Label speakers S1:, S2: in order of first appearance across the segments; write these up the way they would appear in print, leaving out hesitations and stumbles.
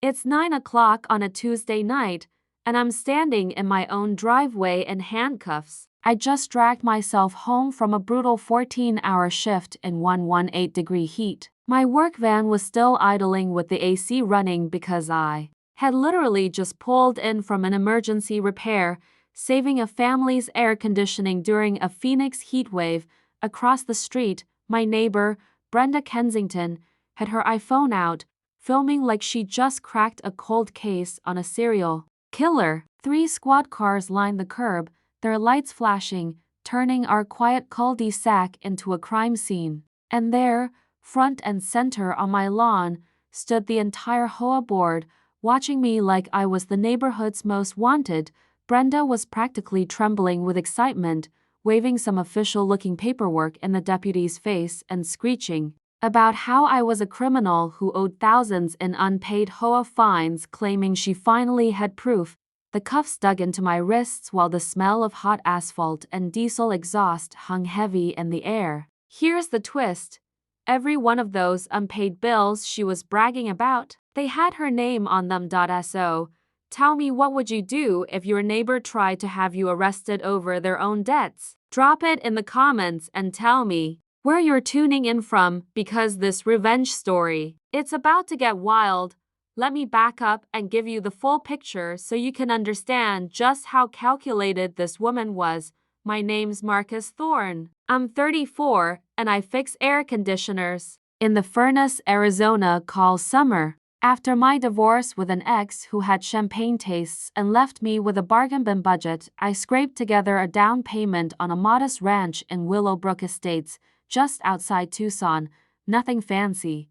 S1: It's 9 o'clock on a Tuesday night, and I'm standing in my own driveway in handcuffs. I just dragged myself home from a brutal 14-hour shift in 118-degree heat. My work van was still idling with the AC running because I had literally just pulled in from an emergency repair, saving a family's air conditioning during a Phoenix heatwave. Across the street, my neighbor, Brenda Kensington, had her iPhone out, filming like she just cracked a cold case on a serial killer. 3 squad cars lined the curb, their lights flashing, turning our quiet cul-de-sac into a crime scene. And there, front and center on my lawn, stood the entire HOA board, watching me like I was the neighborhood's most wanted. Brenda was practically trembling with excitement, waving some official-looking paperwork in the deputy's face and screeching about how I was a criminal who owed thousands in unpaid HOA fines, claiming she finally had proof. The cuffs dug into my wrists while the smell of hot asphalt and diesel exhaust hung heavy in the air. Here's the twist. Every one of those unpaid bills she was bragging about, they had her name on them. So, tell me, what would you do if your neighbor tried to have you arrested over their own debts? Drop it in the comments and tell me where you're tuning in from, because this revenge story, it's about to get wild. Let me back up and give you the full picture so you can understand just how calculated this woman was. My name's Marcus Thorne. I'm 34 and I fix air conditioners in the furnace Arizona call summer. After my divorce with an ex who had champagne tastes and left me with a bargain bin budget, I scraped together a down payment on a modest ranch in Willowbrook Estates, just outside Tucson. Nothing fancy.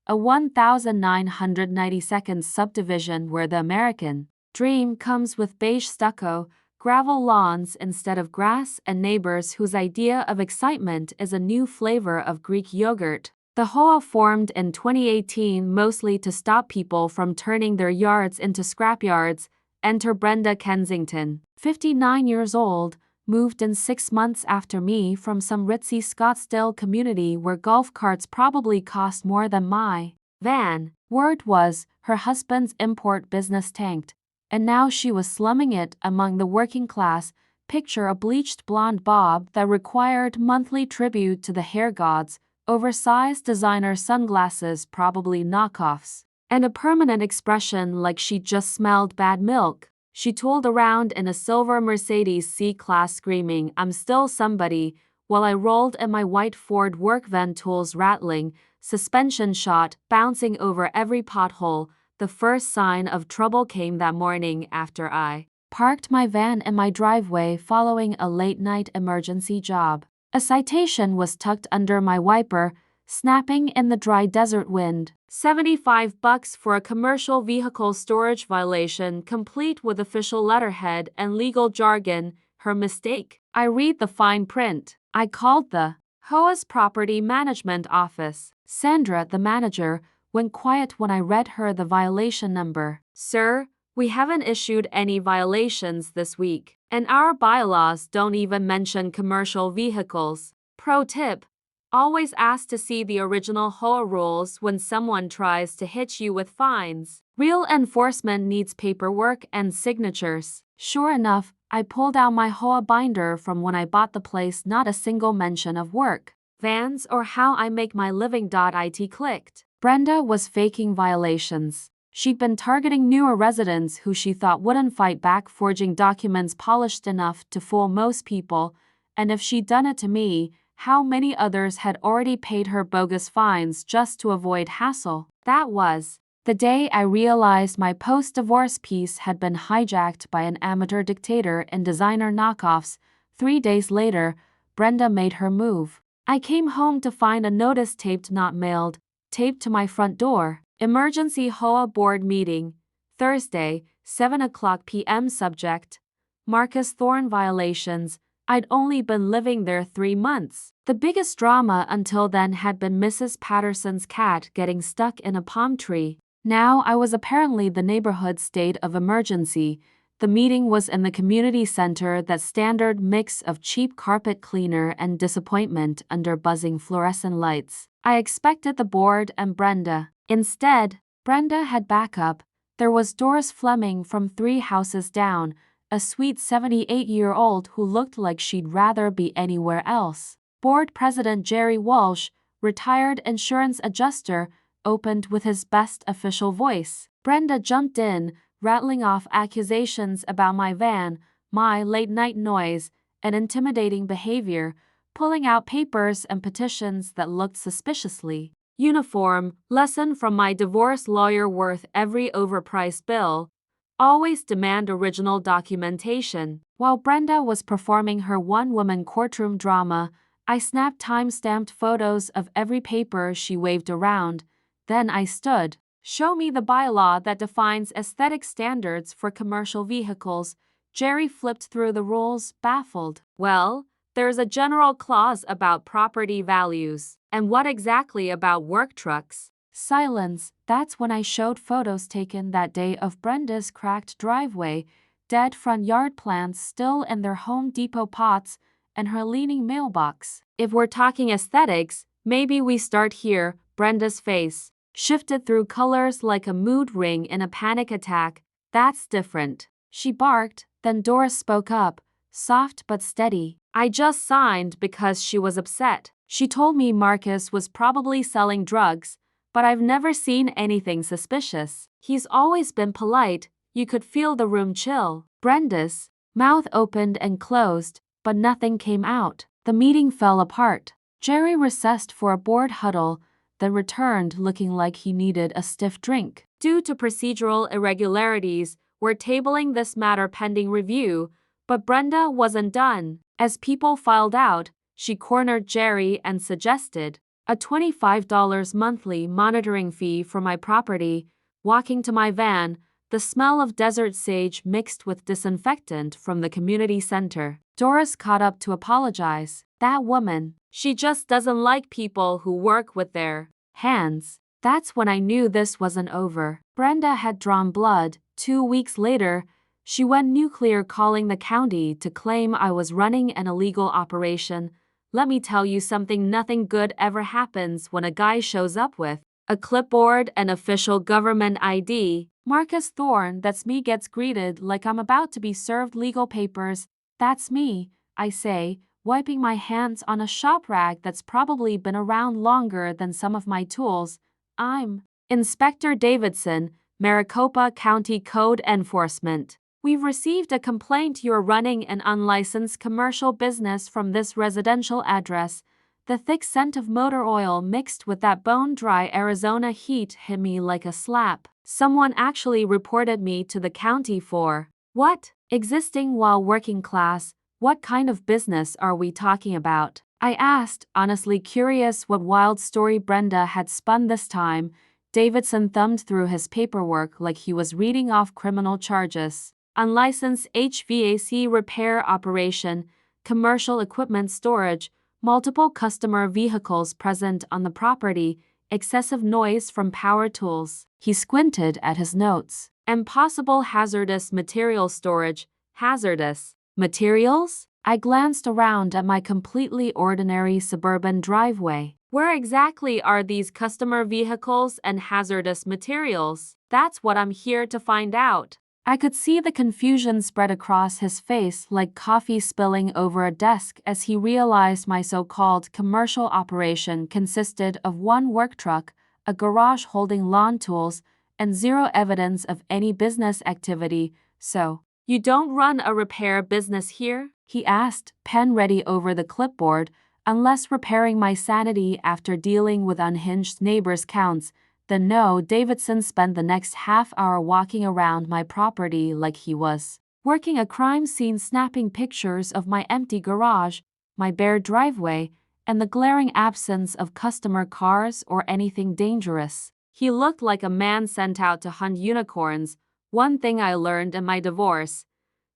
S1: A 1,992nd subdivision where the American dream comes with beige stucco, gravel lawns instead of grass, and neighbors whose idea of excitement is a new flavor of Greek yogurt. The HOA formed in 2018 mostly to stop people from turning their yards into scrapyards. Enter Brenda Kensington, 59 years old, moved in 6 months after me from some ritzy Scottsdale community where golf carts probably cost more than my van. Word was, her husband's import business tanked, and now she was slumming it among the working class. Picture a bleached blonde bob that required monthly tribute to the hair gods, oversized designer sunglasses, probably knockoffs, and a permanent expression like she just smelled bad milk. She tooled around in a silver Mercedes C-Class screaming, "I'm still somebody," while I rolled in my white Ford work van, tools rattling, suspension shot, bouncing over every pothole. The first sign of trouble came that morning after I parked my van in my driveway following a late-night emergency job. A citation was tucked under my wiper, snapping in the dry desert wind. $75 for a commercial vehicle storage violation, complete with official letterhead and legal jargon. Her mistake. I read the fine print. I called the HOA's property management office. Sandra, the manager, went quiet when I read her the violation number. "Sir, we haven't issued any violations this week, and our bylaws don't even mention commercial vehicles. Pro tip: always ask to see the original HOA rules when someone tries to hit you with fines. Real enforcement needs paperwork and signatures." Sure enough, I pulled out my HOA binder from when I bought the place. Not a single mention of work, vans, or how I make my living. It clicked. Brenda was faking violations. She'd been targeting newer residents who she thought wouldn't fight back, forging documents polished enough to fool most people. And if she'd done it to me, how many others had already paid her bogus fines just to avoid hassle? That was the day I realized my post-divorce piece had been hijacked by an amateur dictator in designer knockoffs. 3 days later, Brenda made her move. I came home to find a notice taped, not mailed, taped to my front door. Emergency HOA board meeting, Thursday, 7:00 p.m. Subject: Marcus Thorne violations. I'd only been living there 3 months. The biggest drama until then had been Mrs. Patterson's cat getting stuck in a palm tree. Now I was apparently the neighborhood's state of emergency. The meeting was in the community center, that standard mix of cheap carpet cleaner and disappointment under buzzing fluorescent lights. I expected the board and Brenda. Instead, Brenda had backup, There was Doris Fleming from 3 houses down, a sweet 78-year-old who looked like she'd rather be anywhere else. Board President Jerry Walsh, retired insurance adjuster, opened with his best official voice. Brenda jumped in, rattling off accusations about my van, my late-night noise, and intimidating behavior, pulling out papers and petitions that looked suspiciously uniform. Lesson from my divorce lawyer: worth every overpriced bill. Always demand original documentation. While Brenda was performing her one-woman courtroom drama, I snapped time-stamped photos of every paper she waved around. Then I stood. Show me the bylaw that defines aesthetic standards for commercial vehicles. Jerry flipped through the rules, baffled. Well, there's a general clause about property values. And what exactly about work trucks? Silence. That's when I showed photos taken that day of Brenda's cracked driveway, dead front yard plants still in their Home Depot pots, and her leaning mailbox. If we're talking aesthetics, maybe we start here. Brenda's face shifted through colors like a mood ring in a panic attack. That's different. She barked, then Doris spoke up, soft but steady. I just signed because she was upset. She told me Marcus was probably selling drugs, but I've never seen anything suspicious. He's always been polite. You could feel the room chill. Brenda's mouth opened and closed, but nothing came out. The meeting fell apart. Jerry recessed for a board huddle, then returned looking like he needed a stiff drink. Due to procedural irregularities, we're tabling this matter pending review, but Brenda wasn't done. As people filed out, she cornered Jerry and suggested a $25 monthly monitoring fee for my property. Walking to my van, the smell of desert sage mixed with disinfectant from the community center. Doris caught up to apologize. That woman, she just doesn't like people who work with their hands. That's when I knew this wasn't over. Brenda had drawn blood. 2 weeks later, she went nuclear, calling the county to claim I was running an illegal operation. Let me tell you something: nothing good ever happens when a guy shows up with a clipboard and official government ID. Marcus Thorne, that's me, gets greeted like I'm about to be served legal papers. That's me, I say, wiping my hands on a shop rag that's probably been around longer than some of my tools. I'm Inspector Davidson, Maricopa County Code Enforcement. We've received a complaint you're running an unlicensed commercial business from this residential address. The thick scent of motor oil mixed with that bone-dry Arizona heat hit me like a slap. Someone actually reported me to the county for what? Existing while working class. What kind of business are we talking about? I asked, honestly curious what wild story Brenda had spun this time. Davidson thumbed through his paperwork like he was reading off criminal charges. Unlicensed HVAC repair operation, commercial equipment storage, multiple customer vehicles present on the property, excessive noise from power tools. He squinted at his notes. And possible hazardous material storage. Hazardous materials? I glanced around at my completely ordinary suburban driveway. Where exactly are these customer vehicles and hazardous materials? That's what I'm here to find out. I could see the confusion spread across his face like coffee spilling over a desk as he realized my so-called commercial operation consisted of one work truck, a garage holding lawn tools, and zero evidence of any business activity. So, you don't run a repair business here? He asked, pen ready over the clipboard. Unless repairing my sanity after dealing with unhinged neighbors counts, then no. Davidson spent the next half hour walking around my property like he was working a crime scene, snapping pictures of my empty garage, my bare driveway, and the glaring absence of customer cars or anything dangerous. He looked like a man sent out to hunt unicorns. One thing I learned in my divorce: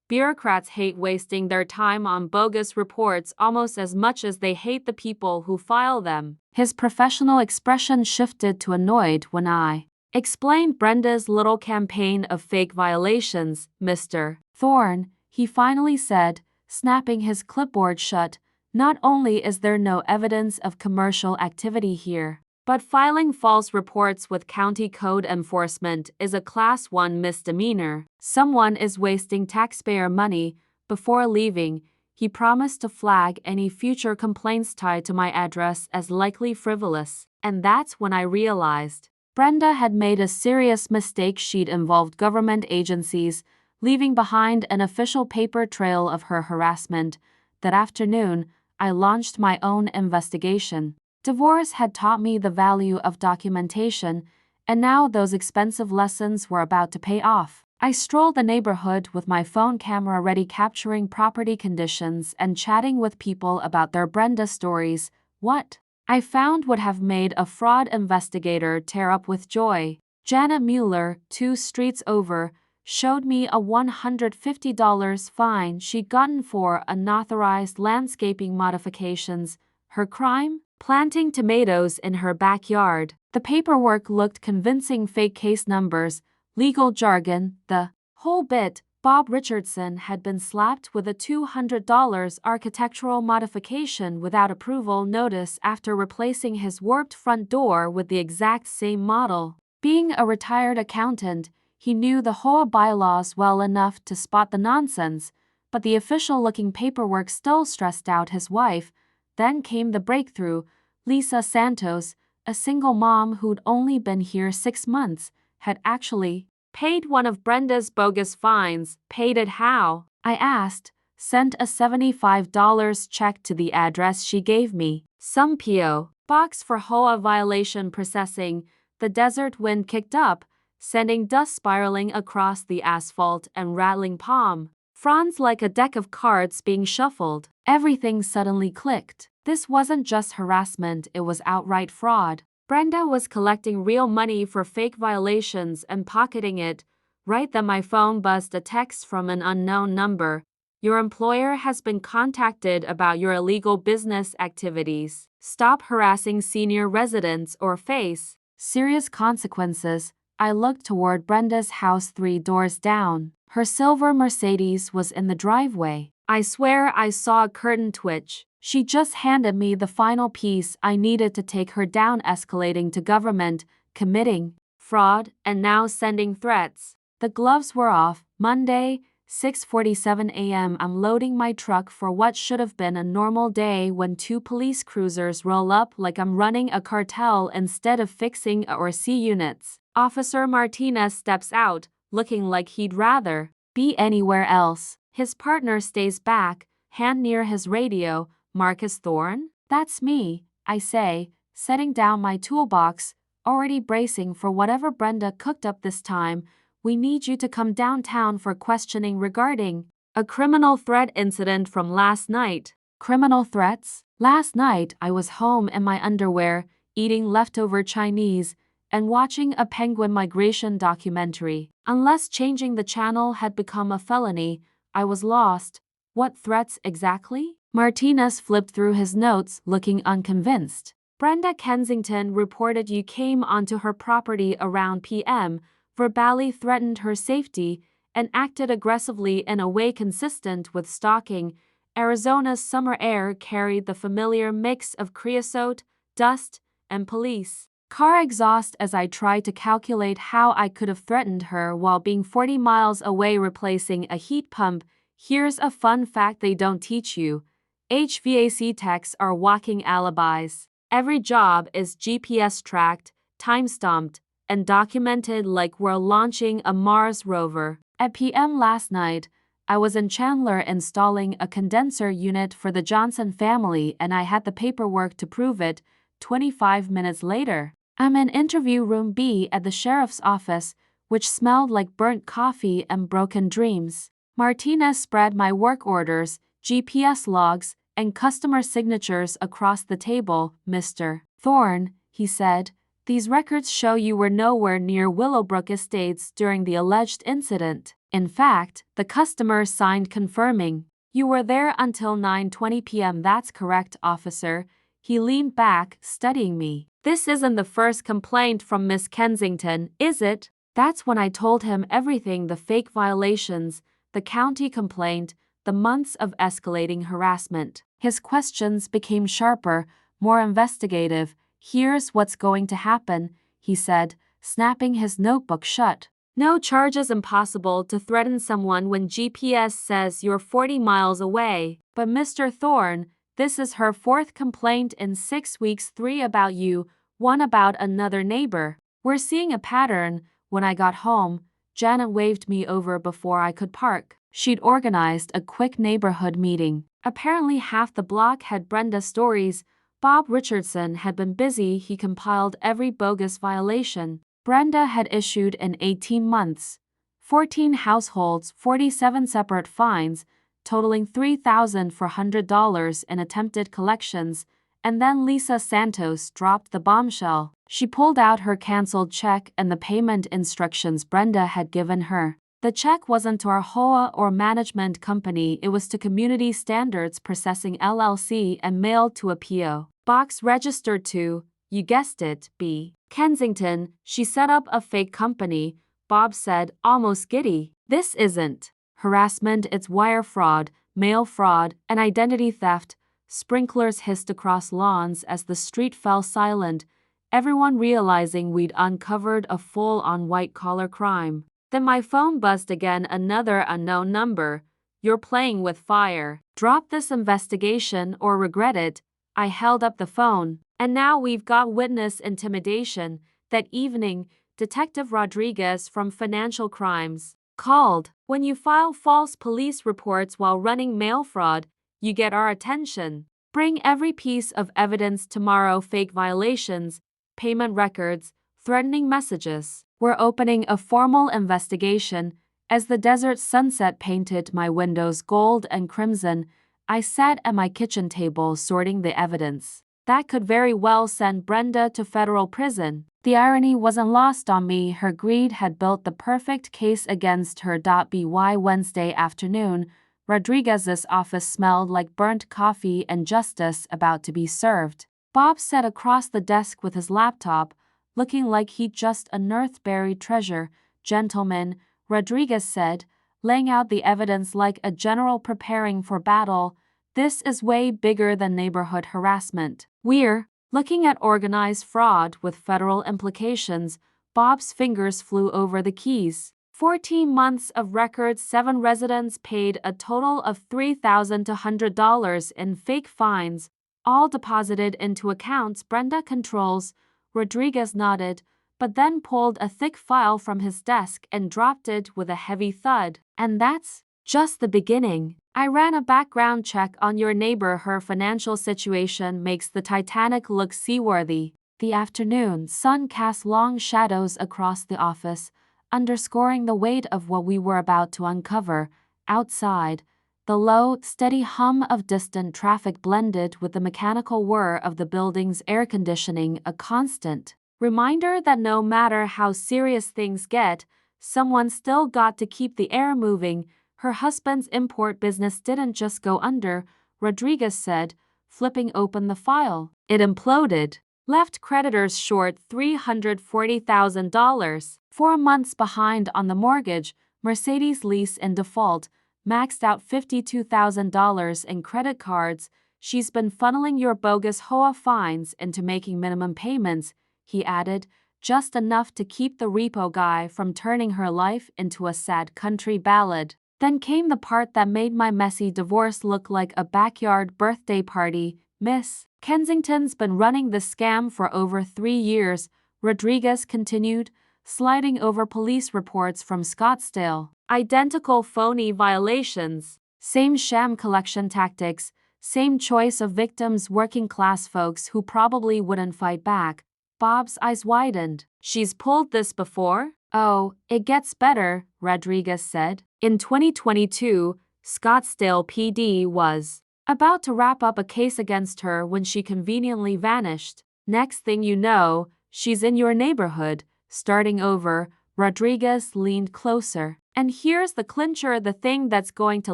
S1: bureaucrats hate wasting their time on bogus reports almost as much as they hate the people who file them. His professional expression shifted to annoyed when I explained Brenda's little campaign of fake violations. Mr. Thorne, he finally said, snapping his clipboard shut, not only is there no evidence of commercial activity here, But filing false reports with county code enforcement is a Class 1 misdemeanor. Someone is wasting taxpayer money. Before leaving, he promised to flag any future complaints tied to my address as likely frivolous. And that's when I realized Brenda had made a serious mistake. She'd involved government agencies, leaving behind an official paper trail of her harassment. That afternoon, I launched my own investigation. Divorce had taught me the value of documentation, and now those expensive lessons were about to pay off. I strolled the neighborhood with my phone camera ready, capturing property conditions and chatting with people about their Brenda stories. What I found would have made a fraud investigator tear up with joy. Janet Mueller, 2 streets over, showed me a $150 fine she'd gotten for unauthorized landscaping modifications. Her crime? Planting tomatoes in her backyard. The paperwork looked convincing: fake case numbers, legal jargon, the whole bit. Bob Richardson had been slapped with a $200 architectural modification without approval notice after replacing his warped front door with the exact same model. Being a retired accountant, he knew the HOA bylaws well enough to spot the nonsense, but the official-looking paperwork still stressed out his wife. Then came the breakthrough. Lisa Santos, a single mom who'd only been here 6 months, had actually paid one of Brenda's bogus fines. Paid it how? I asked. Sent a $75 check to the address she gave me. Some P.O. box for HOA violation processing. The desert wind kicked up, sending dust spiraling across the asphalt and rattling palm fronds like a deck of cards being shuffled. Everything suddenly clicked. This wasn't just harassment, it was outright fraud. Brenda was collecting real money for fake violations and pocketing it. Right then my phone buzzed, a text from an unknown number. Your employer has been contacted about your illegal business activities. Stop harassing senior residents or face serious consequences. I looked toward Brenda's house 3 doors down. Her silver Mercedes was in the driveway. I swear I saw a curtain twitch. She just handed me the final piece I needed to take her down, escalating to government, committing fraud, and now sending threats. The gloves were off. Monday, 6:47 a.m. I'm loading my truck for what should have been a normal day when 2 police cruisers roll up like I'm running a cartel instead of fixing A or C units. Officer Martinez steps out, looking like he'd rather be anywhere else. His partner stays back, hand near his radio. Marcus Thorne? That's me, I say, setting down my toolbox, already bracing for whatever Brenda cooked up this time. We need you to come downtown for questioning regarding a criminal threat incident from last night. Criminal threats? Last night I was home in my underwear, eating leftover Chinese, and watching a penguin migration documentary. Unless changing the channel had become a felony, I was lost. What threats exactly? Martinez flipped through his notes, looking unconvinced. Brenda Kensington reported you came onto her property around p.m., verbally threatened her safety, and acted aggressively in a way consistent with stalking. Arizona's summer air carried the familiar mix of creosote, dust, and police car exhaust as I tried to calculate how I could have threatened her while being 40 miles away replacing a heat pump. Here's a fun fact they don't teach you. HVAC techs are walking alibis. Every job is GPS tracked, time-stamped, and documented like we're launching a Mars rover. At p.m. last night, I was in Chandler installing a condenser unit for the Johnson family, and I had the paperwork to prove it. 25 minutes later, I'm in interview room B at the sheriff's office, which smelled like burnt coffee and broken dreams. Martinez spread my work orders, GPS logs, and customer signatures across the table. Mr. Thorne, he said, these records show you were nowhere near Willowbrook Estates during the alleged incident. In fact, the customer signed confirming you were there until 9:20 p.m. That's correct, officer. He leaned back, studying me. This isn't the first complaint from Miss Kensington, is it? That's when I told him everything: the fake violations, the county complaint, the months of escalating harassment. His questions became sharper, more investigative. Here's what's going to happen, he said, snapping his notebook shut. No charges. Impossible to threaten someone when GPS says you're 40 miles away. But Mr. Thorne, this is her 4th complaint in 6 weeks, 3 about you, 1 about another neighbor. We're seeing a pattern. When I got home, Janet waved me over before I could park. She'd organized a quick neighborhood meeting. Apparently half the block had Brenda stories. Bob Richardson had been busy. He compiled every bogus violation Brenda had issued in 18 months. 14 households, 47 separate fines, totaling $3,400 in attempted collections, and then Lisa Santos dropped the bombshell. She pulled out her canceled check and the payment instructions Brenda had given her. The check wasn't to our HOA or management company, it was to Community Standards Processing LLC and mailed to a P.O. box registered to, you guessed it, B. Kensington. She set up a fake company, Bob said, almost giddy. This isn't harassment, it's wire fraud, mail fraud, and identity theft. Sprinklers hissed across lawns as the street fell silent, everyone realizing we'd uncovered a full-on white-collar crime. Then my phone buzzed again, another unknown number. You're playing with fire. Drop this investigation or regret it. I held up the phone. And now we've got witness intimidation. That evening, Detective Rodriguez from Financial Crimes called. When you file false police reports while running mail fraud, you get our attention. Bring every piece of evidence tomorrow. Fake violations, payment records, threatening messages. We're opening a formal investigation. As the desert sunset painted my windows gold and crimson, I sat at my kitchen table sorting the evidence. That could very well send Brenda to federal prison. The irony wasn't lost on me. Her greed had built the perfect case against her. By Wednesday afternoon, Rodriguez's office smelled like burnt coffee and justice about to be served. Bob sat across the desk with his laptop, looking like he'd just unearthed buried treasure. Gentlemen, Rodriguez said, laying out the evidence like a general preparing for battle, this is way bigger than neighborhood harassment. We're looking at organized fraud with federal implications. Bob's fingers flew over the keys. 14 months of records, 7 residents paid a total of $3,200 in fake fines, all deposited into accounts Brenda controls. Rodriguez nodded, but then pulled a thick file from his desk and dropped it with a heavy thud. And that's just the beginning. I ran a background check on your neighbor. Her financial situation makes the Titanic look seaworthy. The afternoon sun cast long shadows across the office, underscoring the weight of what we were about to uncover. Outside, the low, steady hum of distant traffic blended with the mechanical whir of the building's air conditioning, a constant reminder that no matter how serious things get, someone still got to keep the air moving. Her husband's import business didn't just go under, Rodriguez said, flipping open the file. It imploded. Left creditors short $340,000. 4 months behind on the mortgage, Mercedes lease in default, maxed out $52,000 in credit cards. She's been funneling your bogus HOA fines into making minimum payments, he added, just enough to keep the repo guy from turning her life into a sad country ballad. Then came the part that made my messy divorce look like a backyard birthday party. Miss Kensington's been running the scam for over 3 years, Rodriguez continued, sliding over police reports from Scottsdale. Identical phony violations, same sham collection tactics, same choice of victims, working class folks who probably wouldn't fight back. Bob's eyes widened. She's pulled this before? Oh, it gets better, Rodriguez said. In 2022, Scottsdale PD was about to wrap up a case against her when she conveniently vanished. Next thing you know, she's in your neighborhood, starting over. Rodriguez leaned closer. And here's the clincher, the thing that's going to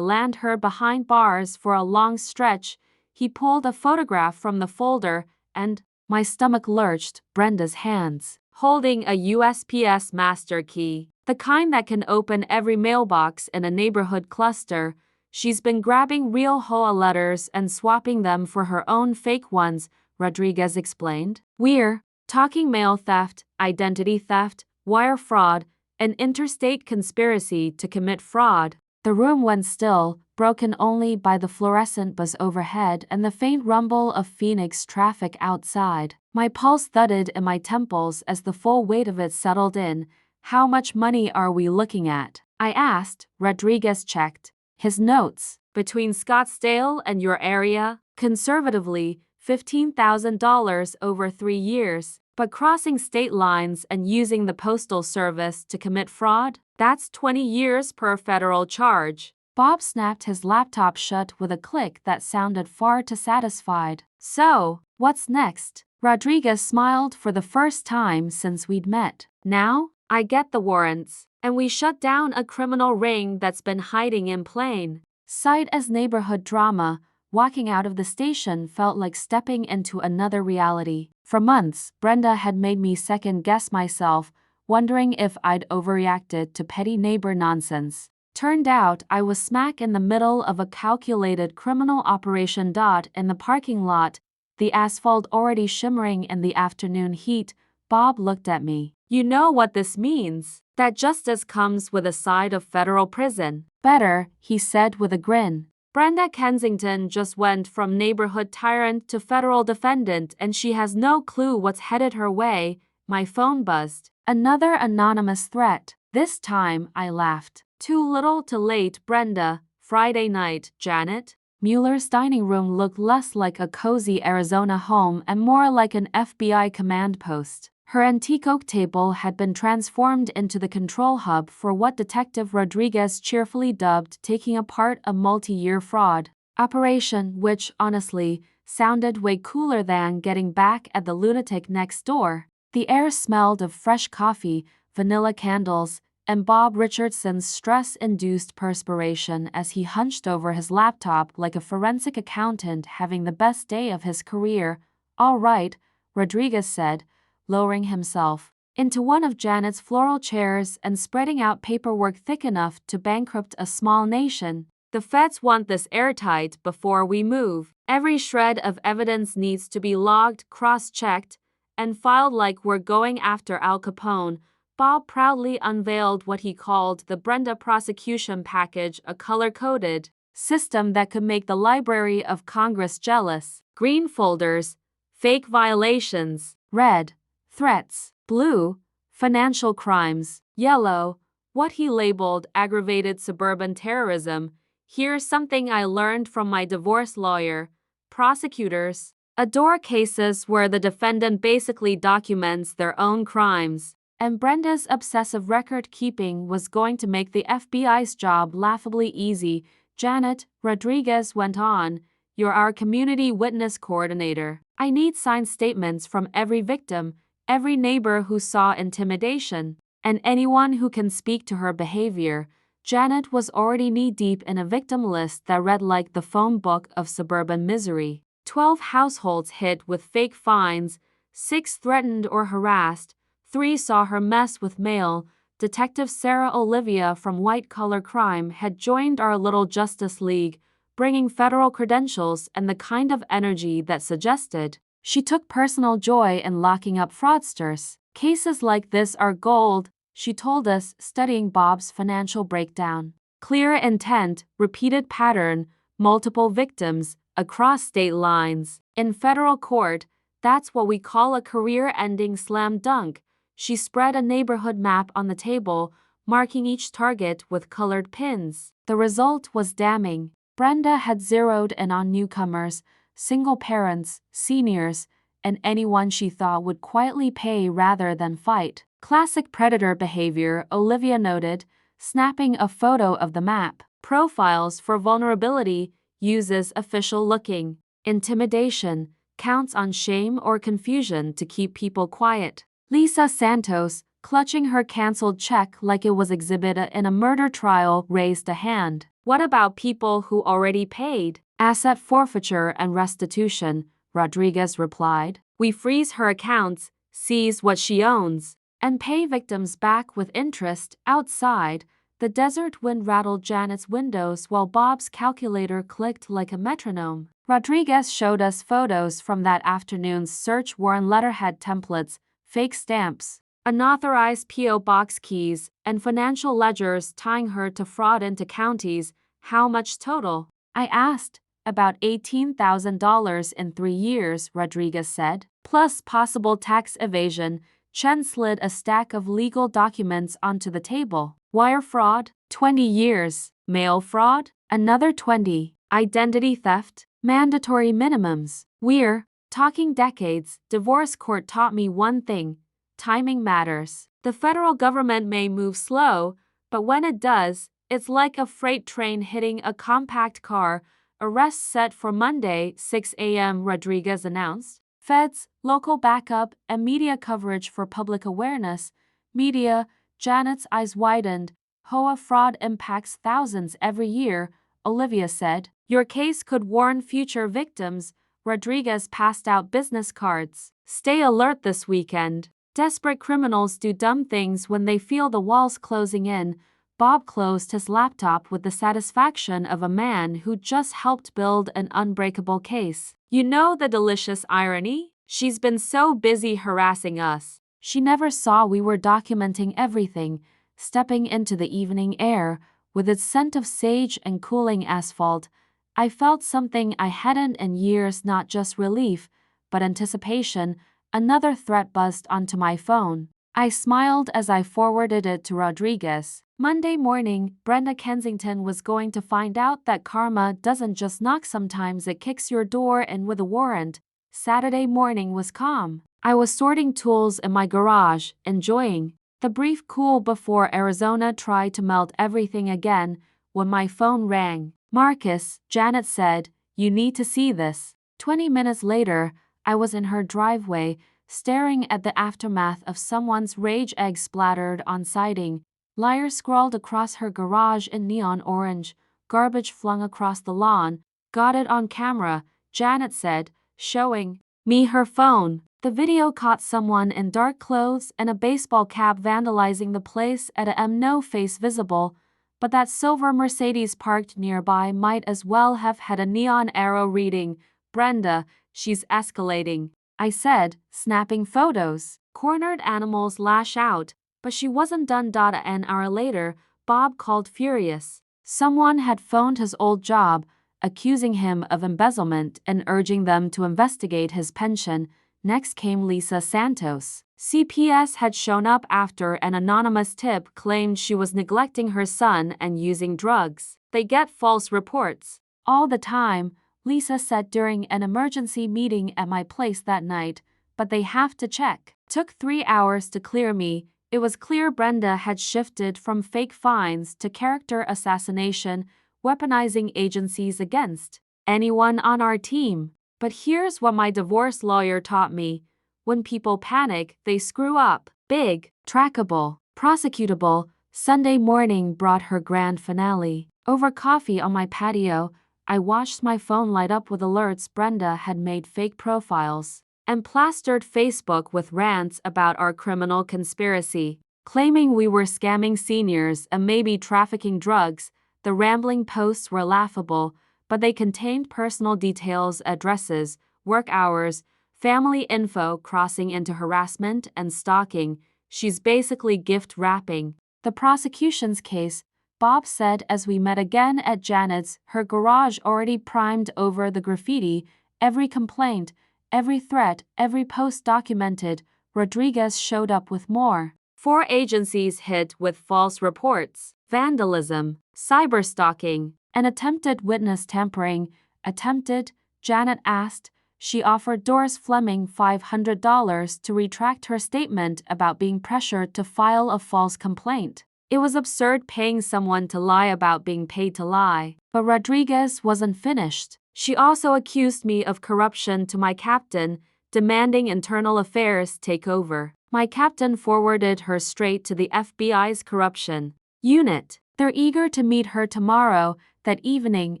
S1: land her behind bars for a long stretch. He pulled a photograph from the folder, and my stomach lurched. Brenda's hands, holding a USPS master key, the kind that can open every mailbox in a neighborhood cluster. She's been grabbing real HOA letters and swapping them for her own fake ones, Rodriguez explained. We're talking mail theft, identity theft, wire fraud, and interstate conspiracy to commit fraud. The room went still, broken only by the fluorescent buzz overhead and the faint rumble of Phoenix traffic outside. My pulse thudded in my temples as the full weight of it settled in. How much money are we looking at? I asked. Rodriguez checked his notes. Between Scottsdale and your area, conservatively, $15,000 over 3 years. But crossing state lines and using the Postal Service to commit fraud? That's 20 years per federal charge. Bob snapped his laptop shut with a click that sounded far too satisfied. So, what's next? Rodriguez smiled for the first time since we'd met. Now, I get the warrants, and we shut down a criminal ring that's been hiding in plain sight as neighborhood drama. Walking out of the station felt like stepping into another reality. For months, Brenda had made me second-guess myself, wondering if I'd overreacted to petty neighbor nonsense. Turned out I was smack in the middle of a calculated criminal operation. In the parking lot, the asphalt already shimmering in the afternoon heat, Bob looked at me. You know what this means? That justice comes with a side of federal prison. Better, he said with a grin. Brenda Kensington just went from neighborhood tyrant to federal defendant and she has no clue what's headed her way. My phone buzzed. Another anonymous threat. This time, I laughed. Too little too late, Brenda. Friday night, Janet. Mueller's dining room looked less like a cozy Arizona home and more like an FBI command post. Her antique oak table had been transformed into the control hub for what Detective Rodriguez cheerfully dubbed taking apart a multi-year fraud operation, which, honestly, sounded way cooler than getting back at the lunatic next door. The air smelled of fresh coffee, vanilla candles, and Bob Richardson's stress-induced perspiration as he hunched over his laptop like a forensic accountant having the best day of his career. All right, Rodriguez said, lowering himself into one of Janet's floral chairs and spreading out paperwork thick enough to bankrupt a small nation. The feds want this airtight before we move. Every shred of evidence needs to be logged, cross-checked, and filed like we're going after Al Capone. Bob proudly unveiled what he called the Brenda prosecution package, a color-coded system that could make the Library of Congress jealous. Green folders, fake violations. Red, threats. Blue, financial crimes. Yellow, what he labeled aggravated suburban terrorism. Here's something I learned from my divorce lawyer. Prosecutors adore cases where the defendant basically documents their own crimes. And Brenda's obsessive record-keeping was going to make the FBI's job laughably easy. Janet, Rodriguez went on, you're our community witness coordinator. I need signed statements from every victim, every neighbor who saw intimidation, and anyone who can speak to her behavior. Janet was already knee-deep in a victim list that read like the phone book of suburban misery. 12 households hit with fake fines, 6 threatened or harassed, 3 saw her mess with mail. Detective Sarah Olivia from White Collar Crime had joined our little Justice League, bringing federal credentials and the kind of energy that suggested she took personal joy in locking up fraudsters. Cases like this are gold, she told us, studying Bob's financial breakdown. Clear intent, repeated pattern, multiple victims, across state lines. In federal court, that's what we call a career-ending slam dunk. She spread a neighborhood map on the table, marking each target with colored pins. The result was damning. Brenda had zeroed in on newcomers, single parents, seniors, and anyone she thought would quietly pay rather than fight. Classic predator behavior, Olivia noted, snapping a photo of the map. Profiles for vulnerability, uses official looking. Intimidation, counts on shame or confusion to keep people quiet. Lisa Santos, clutching her canceled check like it was exhibit A in a murder trial, raised a hand. What about people who already paid? Asset forfeiture and restitution, Rodriguez replied. We freeze her accounts, seize what she owns, and pay victims back with interest. Outside, the desert wind rattled Janet's windows while Bob's calculator clicked like a metronome. Rodriguez showed us photos from that afternoon's search warrant, letterhead templates, fake stamps, unauthorized P.O. box keys, and financial ledgers tying her to fraud into counties. How much total? I asked. About $18,000 in 3 years, Rodriguez said. Plus possible tax evasion. Chen slid a stack of legal documents onto the table. Wire fraud? 20 years. Mail fraud? Another 20. Identity theft? Mandatory minimums. We're talking decades. Divorce court taught me one thing. Timing matters. The federal government may move slow, but when it does, it's like a freight train hitting a compact car. Arrest set for Monday, 6 a.m., Rodriguez announced. Feds, local backup, and media coverage for public awareness. Media, Janet's eyes widened. HOA fraud impacts thousands every year, Olivia said. Your case could warn future victims. Rodriguez passed out business cards. Stay alert this weekend. Desperate criminals do dumb things when they feel the walls closing in. Bob closed his laptop with the satisfaction of a man who just helped build an unbreakable case. You know the delicious irony? She's been so busy harassing us. She never saw we were documenting everything, stepping into the evening air, with its scent of sage and cooling asphalt. I felt something I hadn't in years, not just relief, but anticipation. Another threat buzzed onto my phone. I smiled as I forwarded it to Rodriguez. Monday morning, Brenda Kensington was going to find out that karma doesn't just knock, sometimes it kicks your door in with a warrant. Saturday morning was calm. I was sorting tools in my garage, enjoying the brief cool before Arizona tried to melt everything again, when my phone rang. Marcus, Janet said, you need to see this. 20 minutes later, I was in her driveway, staring at the aftermath of someone's rage, egg splattered on siding, liar scrawled across her garage in neon orange, garbage flung across the lawn. Got it on camera, Janet said, showing me her phone. The video caught someone in dark clothes and a baseball cap vandalizing the place at a no face visible, but that silver Mercedes parked nearby might as well have had a neon arrow reading, Brenda, she's escalating, I said, snapping photos. Cornered animals lash out, but she wasn't done. An hour later, Bob called furious. Someone had phoned his old job, accusing him of embezzlement and urging them to investigate his pension. Next came Lisa Santos. CPS had shown up after an anonymous tip claimed she was neglecting her son and using drugs. They get false reports all the time, Lisa said during an emergency meeting at my place that night, but they have to check. Took 3 hours to clear me. It was clear Brenda had shifted from fake fines to character assassination, weaponizing agencies against anyone on our team. But here's what my divorce lawyer taught me. When people panic, they screw up. Big, trackable, prosecutable. Sunday morning brought her grand finale. Over coffee on my patio, I watched my phone light up with alerts. Brenda had made fake profiles and plastered Facebook with rants about our criminal conspiracy, claiming we were scamming seniors and maybe trafficking drugs. The rambling posts were laughable, but they contained personal details, addresses, work hours, family info crossing into harassment and stalking. She's basically gift wrapping. The prosecution's case, Bob said as we met again at Janet's, her garage already primed over the graffiti, every complaint, every threat, every post documented. Rodriguez showed up with more. 4 agencies hit with false reports, vandalism, cyberstalking, and attempted witness tampering. Attempted, Janet asked. She offered Doris Fleming $500 to retract her statement about being pressured to file a false complaint. It was absurd paying someone to lie about being paid to lie. But Rodriguez wasn't finished. She also accused me of corruption to my captain, demanding internal affairs take over. My captain forwarded her straight to the FBI's corruption unit. They're eager to meet her tomorrow. That evening,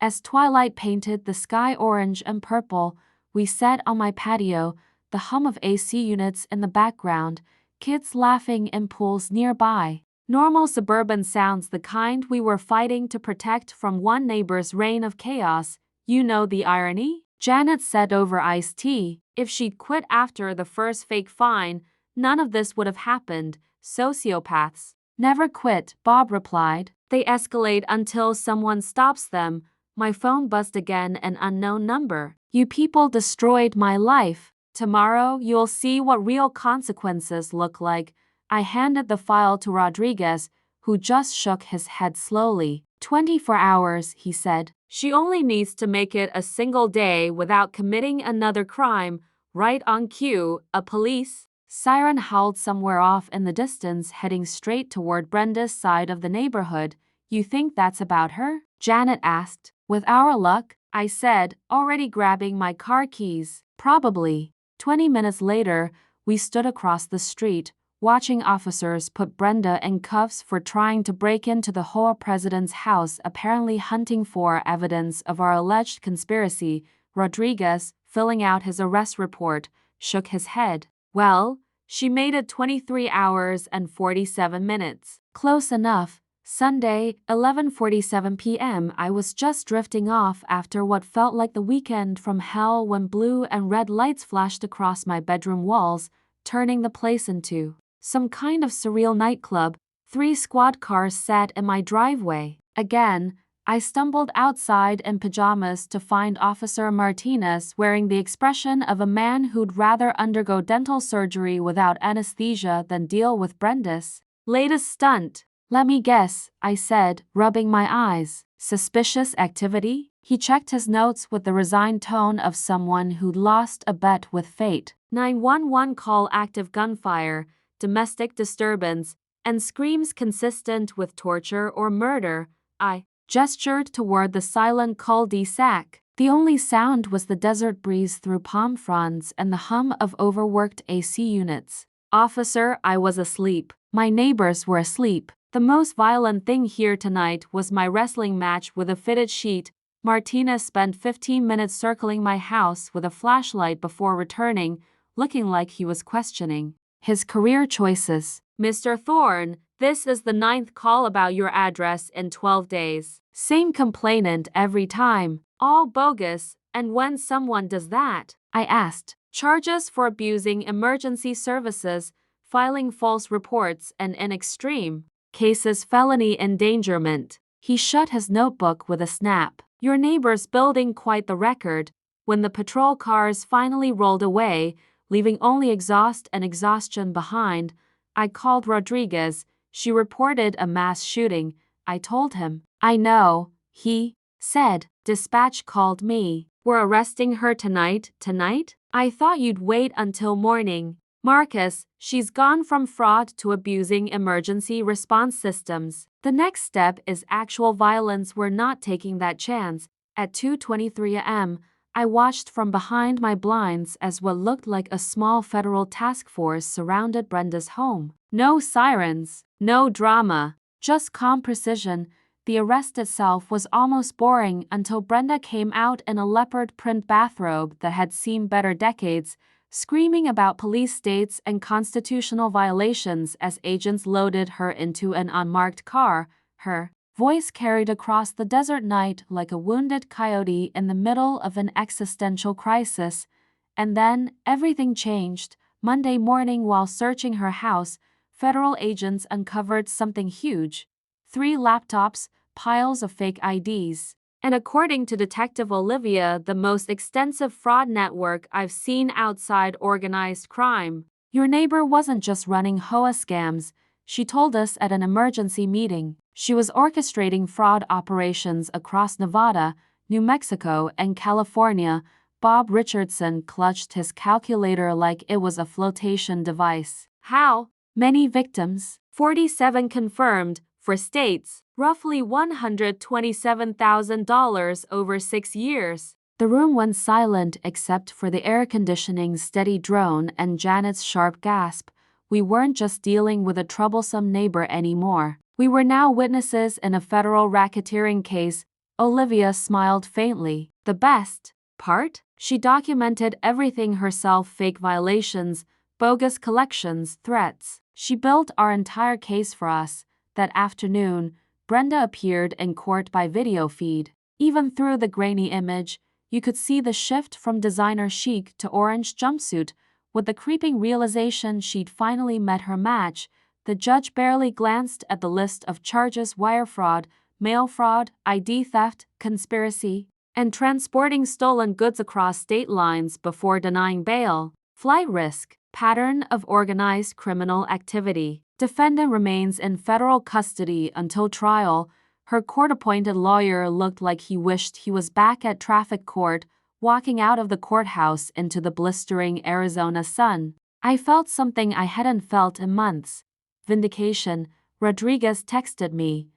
S1: as twilight painted the sky orange and purple, we sat on my patio, the hum of AC units in the background, kids laughing in pools nearby. Normal suburban sounds, the kind we were fighting to protect from one neighbor's reign of chaos. You know the irony? Janet said over iced tea. If she'd quit after the first fake fine, none of this would have happened. Sociopaths never quit, Bob replied. They escalate until someone stops them. My phone buzzed again, an unknown number. You people destroyed my life. Tomorrow you'll see what real consequences look like. I handed the file to Rodriguez, who just shook his head slowly. 24 hours, he said. She only needs to make it a single day without committing another crime. Right on cue, a police siren howled somewhere off in the distance, heading straight toward Brenda's side of the neighborhood. You think that's about her? Janet asked. With our luck, I said, already grabbing my car keys. Probably. 20 minutes later, we stood across the street, watching officers put Brenda in cuffs for trying to break into the HOA president's house, apparently hunting for evidence of our alleged conspiracy. Rodriguez, filling out his arrest report, shook his head. Well, she made it 23 hours and 47 minutes. Close enough. Sunday, 11:47 p.m. I was just drifting off after what felt like the weekend from hell when blue and red lights flashed across my bedroom walls, turning the place into some kind of surreal nightclub. 3 squad cars sat in my driveway. Again, I stumbled outside in pajamas to find Officer Martinez wearing the expression of a man who'd rather undergo dental surgery without anesthesia than deal with Brenda's latest stunt. Let me guess, I said, rubbing my eyes. Suspicious activity? He checked his notes with the resigned tone of someone who'd lost a bet with fate. 911 call, active gunfire, domestic disturbance, and screams consistent with torture or murder. I gestured toward the silent cul-de-sac. The only sound was the desert breeze through palm fronds and the hum of overworked AC units. Officer, I was asleep. My neighbors were asleep. The most violent thing here tonight was my wrestling match with a fitted sheet. Martinez spent 15 minutes circling my house with a flashlight before returning, looking like he was questioning his career choices. Mr. Thorne, this is the 9th call about your address in 12 days. Same complainant every time. All bogus. And when someone does that, I asked, charges for abusing emergency services, filing false reports, and in extreme cases felony endangerment. He shut his notebook with a snap. Your neighbor's building quite the record. When the patrol cars finally rolled away, leaving only exhaust and exhaustion behind, I called Rodriguez. She reported a mass shooting. I told him. I know, he said. Dispatch called me. We're arresting her tonight? Tonight? I thought you'd wait until morning. Marcus, she's gone from fraud to abusing emergency response systems. The next step is actual violence. We're not taking that chance. At 2:23 a.m., I watched from behind my blinds as what looked like a small federal task force surrounded Brenda's home. No sirens, no drama, just calm precision. The arrest itself was almost boring until Brenda came out in a leopard print bathrobe that had seen better decades, screaming about police states and constitutional violations as agents loaded her into an unmarked car. Her voice carried across the desert night like a wounded coyote in the middle of an existential crisis. And then, everything changed. Monday morning, while searching her house, federal agents uncovered something huge. 3 laptops, piles of fake IDs. And according to Detective Olivia, the most extensive fraud network I've seen outside organized crime. Your neighbor wasn't just running HOA scams, she told us at an emergency meeting. She was orchestrating fraud operations across Nevada, New Mexico, and California. Bob Richardson clutched his calculator like it was a flotation device. How many victims? 47 confirmed. For states, roughly $127,000 over 6 years. The room went silent except for the air conditioning's steady drone and Janet's sharp gasp. We weren't just dealing with a troublesome neighbor anymore. We were now witnesses in a federal racketeering case. Olivia smiled faintly. The best part? She documented everything herself: fake violations, bogus collections, threats. She built our entire case for us. That afternoon, Brenda appeared in court by video feed. Even through the grainy image, you could see the shift from designer chic to orange jumpsuit. With the creeping realization she'd finally met her match, the judge barely glanced at the list of charges: wire fraud, mail fraud, ID theft, conspiracy, and transporting stolen goods across state lines before denying bail. Flight risk, pattern of organized criminal activity. Defendant remains in federal custody until trial. Her court-appointed lawyer looked like he wished he was back at traffic court, walking out of the courthouse into the blistering Arizona sun. I felt something I hadn't felt in months. Vindication. Rodriguez texted me.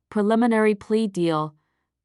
S1: Preliminary plea deal.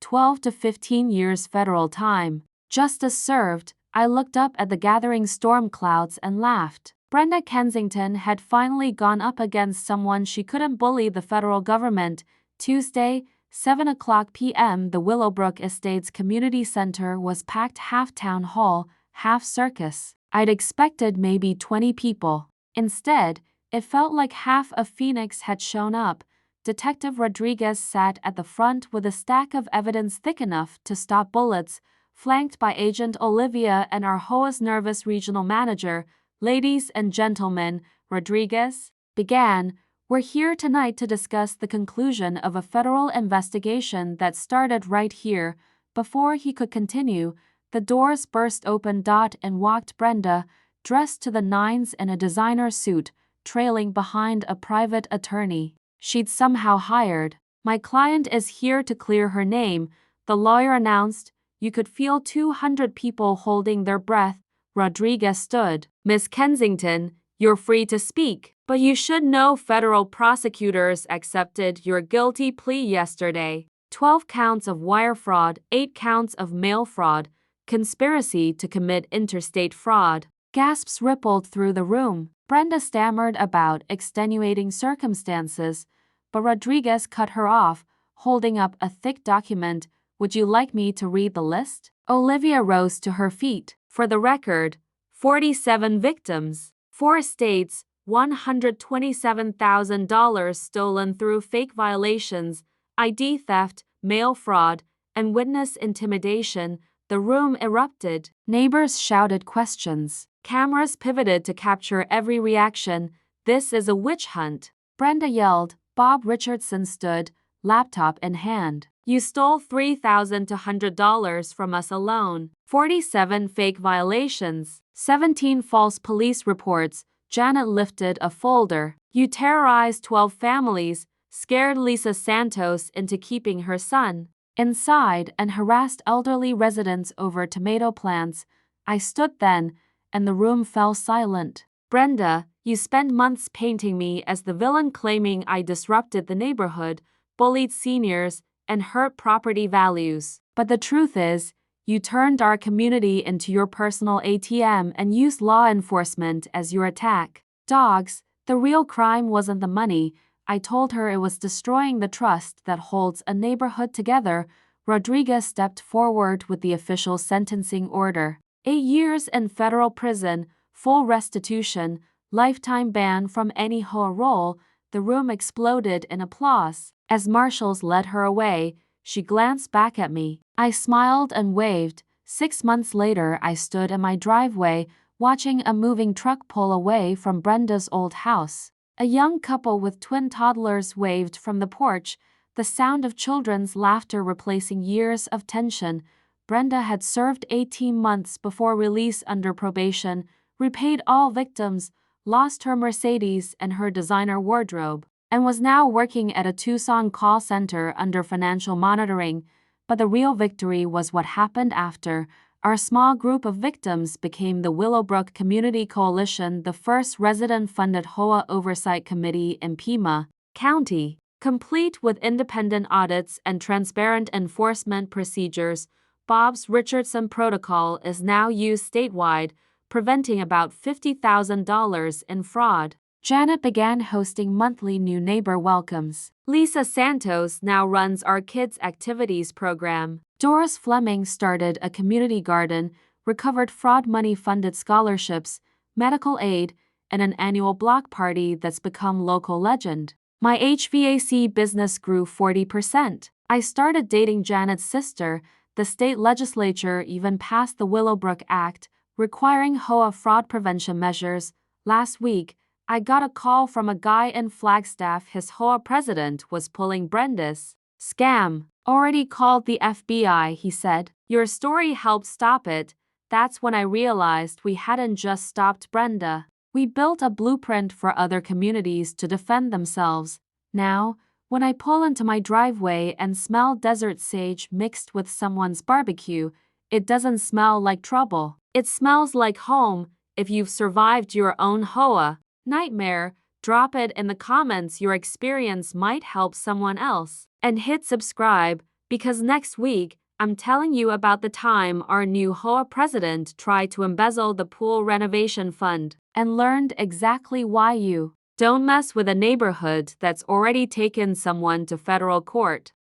S1: 12 to 15 years federal time. Justice served. I looked up at the gathering storm clouds and laughed. Brenda Kensington had finally gone up against someone she couldn't bully: the federal government. Tuesday, 7:00 p.m. The Willowbrook Estates Community Center was packed, half town hall, half circus. I'd expected maybe 20 people. Instead, it felt like half of Phoenix had shown up. Detective Rodriguez sat at the front with a stack of evidence thick enough to stop bullets, flanked by Agent Olivia and our HOA's nervous regional manager. "Ladies and gentlemen," Rodriguez began, "we're here tonight to discuss the conclusion of a federal investigation that started right here." Before he could continue, the doors burst open. And walked Brenda, dressed to the nines in a designer suit, trailing behind a private attorney she'd somehow hired. "My client is here to clear her name," the lawyer announced. You could feel 200 people holding their breath. Rodriguez stood. "Miss Kensington, you're free to speak, but you should know federal prosecutors accepted your guilty plea yesterday. 12 counts of wire fraud, 8 counts of mail fraud, conspiracy to commit interstate fraud." Gasps rippled through the room. Brenda stammered about extenuating circumstances, but Rodriguez cut her off, holding up a thick document. "Would you like me to read the list?" Olivia rose to her feet. "For the record, 47 victims, 4 states, $127,000 stolen through fake violations, ID theft, mail fraud, and witness intimidation." The room erupted. Neighbors shouted questions. Cameras pivoted to capture every reaction. "This is a witch hunt," Brenda yelled. Bob Richardson stood, laptop in hand. "You stole $3,200 from us alone. 47 fake violations, 17 false police reports." Janet lifted a folder. "You terrorized 12 families, scared Lisa Santos into keeping her son inside, and harassed elderly residents over tomato plants." I stood then, and the room fell silent. "Brenda, you spent months painting me as the villain, claiming I disrupted the neighborhood, bullied seniors, and hurt property values. But the truth is, you turned our community into your personal ATM and used law enforcement as your attack dogs. The real crime wasn't the money." I told her it was destroying the trust that holds a neighborhood together. Rodriguez stepped forward with the official sentencing order. 8 years in federal prison, full restitution, lifetime ban from any HOA role. The room exploded in applause. As marshals led her away, she glanced back at me. I smiled and waved. 6 months later, I stood in my driveway, watching a moving truck pull away from Brenda's old house. A young couple with twin toddlers waved from the porch, the sound of children's laughter replacing years of tension. Brenda had served 18 months before release under probation, repaid all victims, lost her Mercedes and her designer wardrobe, and was now working at a Tucson call center under financial monitoring. But the real victory was what happened after. Our small group of victims became the Willowbrook Community Coalition, the first resident-funded HOA oversight committee in Pima County, complete with independent audits and transparent enforcement procedures. Bob's Richardson Protocol is now used statewide, preventing about $50,000 in fraud. Janet began hosting monthly new neighbor welcomes. Lisa Santos now runs our kids' activities program. Doris Fleming started a community garden, recovered fraud money-funded scholarships, medical aid, and an annual block party that's become local legend. My HVAC business grew 40%. I started dating Janet's sister. The state legislature even passed the Willowbrook Act, requiring HOA fraud prevention measures. Last week, I got a call from a guy in Flagstaff. His HOA president was pulling Brenda's scam. Already called the FBI, he said. Your story helped stop it. That's when I realized we hadn't just stopped Brenda. We built a blueprint for other communities to defend themselves. Now, when I pull into my driveway and smell desert sage mixed with someone's barbecue, it doesn't smell like trouble. It smells like home. If you've survived your own HOA nightmare, drop it in the comments. Your experience might help someone else. And hit subscribe, because next week, I'm telling you about the time our new HOA president tried to embezzle the pool renovation fund and learned exactly why. You don't mess with a neighborhood that's already taken someone to federal court.